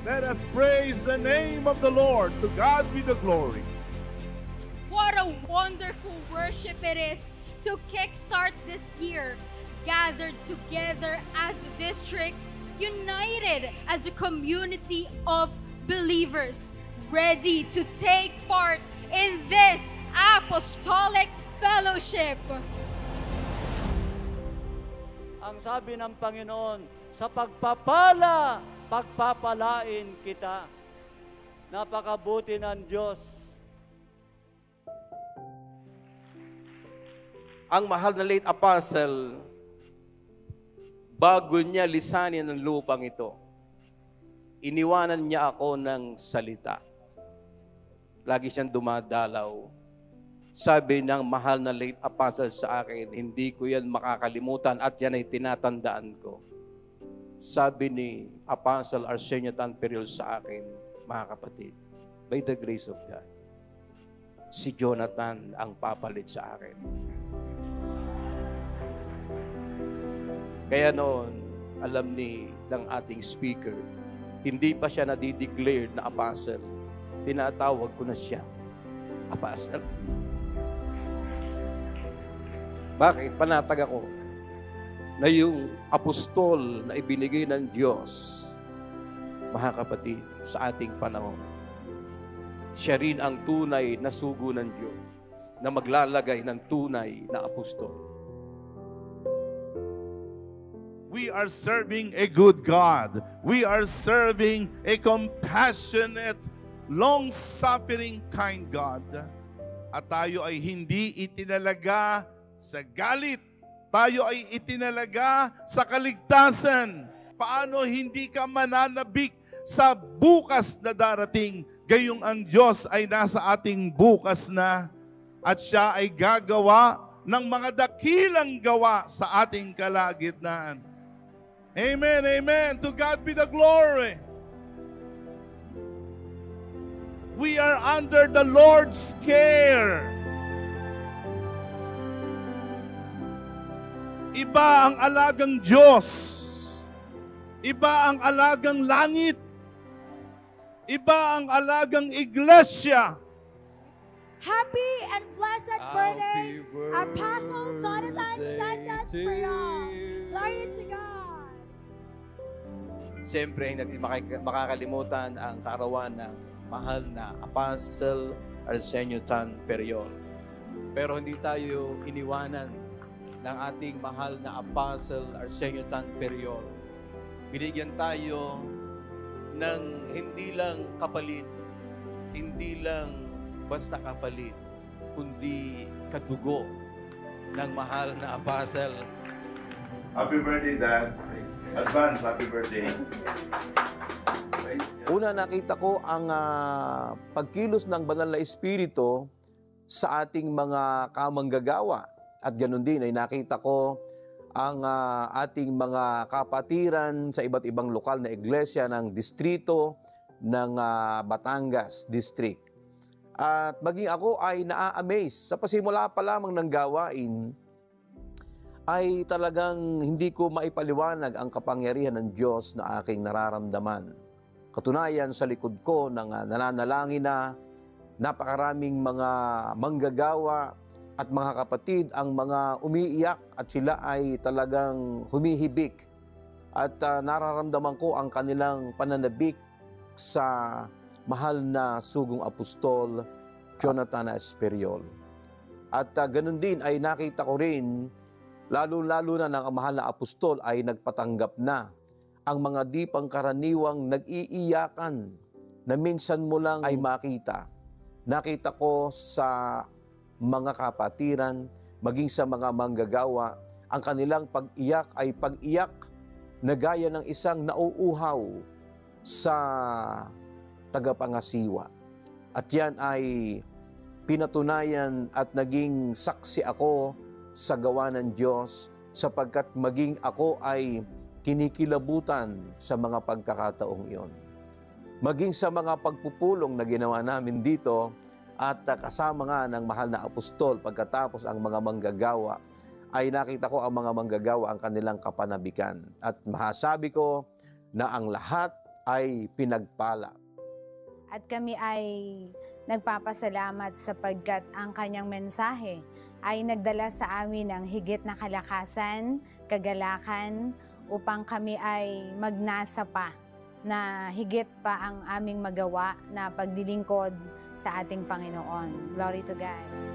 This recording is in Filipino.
Let us praise the name of the Lord. To God be the glory. What a wonderful worship it is to kickstart this year, gathered together as a district, united as a community of believers, ready to take part in this apostolic fellowship. Ang sabi ng Panginoon, sa pagpapala, pagpapalain kita. Napakabuti ng Diyos. Ang mahal na late apostle, bago niya lisanin ang lupang ito, iniwanan niya ako ng salita. Lagi siyang dumadalaw. Sabi ng mahal na late apostle sa akin, hindi ko yan makakalimutan at yan ay tinatandaan ko. Sabi ni Apostle Arsenio Tan Periol sa akin, mga kapatid, by the grace of God, si Jonathan ang papalit sa akin. Kaya noon, alam ng ating speaker, hindi pa siya nadideclared na apostle. Tinatawag ko na siya apostle. Bakit? Panatag ako na yung apostol na ibinigay ng Diyos, mga kapatid, sa ating panahon, siya rin ang tunay na sugo ng Diyos na maglalagay ng tunay na apostol. We are serving a good God. We are serving a compassionate, long-suffering, kind God. At tayo ay hindi itinalaga sa galit. Tayo ay itinalaga sa kaligtasan. Paano hindi ka mananabik sa bukas na darating? Gayong ang Diyos ay nasa ating bukas na at siya ay gagawa ng mga dakilang gawa sa ating kalagitnaan. Amen, amen. To God be the glory. We are under the Lord's care. Iba ang alagang Diyos. Iba ang alagang langit. Iba ang alagang iglesia. Happy and blessed birthday, Apostle Jonathan Santos Periol. Glory to God. Siyempre, hindi makakalimutan ang kaarawan ng mahal na Apostle Arsenio Tan Periol. Pero hindi tayo iniwanan ng ating mahal na Apostle Arsenio Tan Periol. Binigyan tayo ng hindi lang kapalit, hindi lang basta kapalit, kundi kadugo ng mahal na Apostle. Happy birthday, Dad. Advance, happy birthday. Una, nakita ko ang pagkilos ng banal na espiritu sa ating mga kamanggagawa. At ganoon din ay nakita ko ang ating mga kapatiran sa iba't ibang lokal na iglesia ng distrito ng Batangas District. At maging ako ay naa-amaze. Sa pasimula pa lamang ng gawain, ay talagang hindi ko maipaliwanag ang kapangyarihan ng Diyos na aking nararamdaman. Katunayan sa likod ko ng nananalangin na napakaraming mga manggagawa at mga kapatid ang mga umiiyak at sila ay talagang humihibik. At nararamdaman ko ang kanilang pananabik sa mahal na sugong apostol Jonathan S. Periol. At ganun din ay nakita ko rin, lalo-lalo na ng mahal na apostol ay nagpatanggap na ang mga di pangkaraniwang nag-iiyakan na minsan mo lang ay makita. Nakita ko sa mga kapatiran, maging sa mga manggagawa, ang kanilang pag-iyak ay pag-iyak na gaya ng isang nauuhaw sa tagapangasiwa. At yan ay pinatunayan at naging saksi ako sa gawa ng Diyos sapagkat maging ako ay kinikilabutan sa mga pagkakataong iyon. Maging sa mga pagpupulong na ginawa namin dito at kasama nga ng mahal na apostol pagkatapos ang mga manggagawa, ay nakita ko ang mga manggagawa ang kanilang kapanabikan. At masasabi ko na ang lahat ay pinagpala. At kami ay nagpapasalamat sapagkat ang kanyang mensahe ay nagdala sa amin ng higit na kalakasan, kagalakan, upang kami ay magnasa pa na higit pa ang aming magawa na paglilingkod sa ating Panginoon. Glory to God.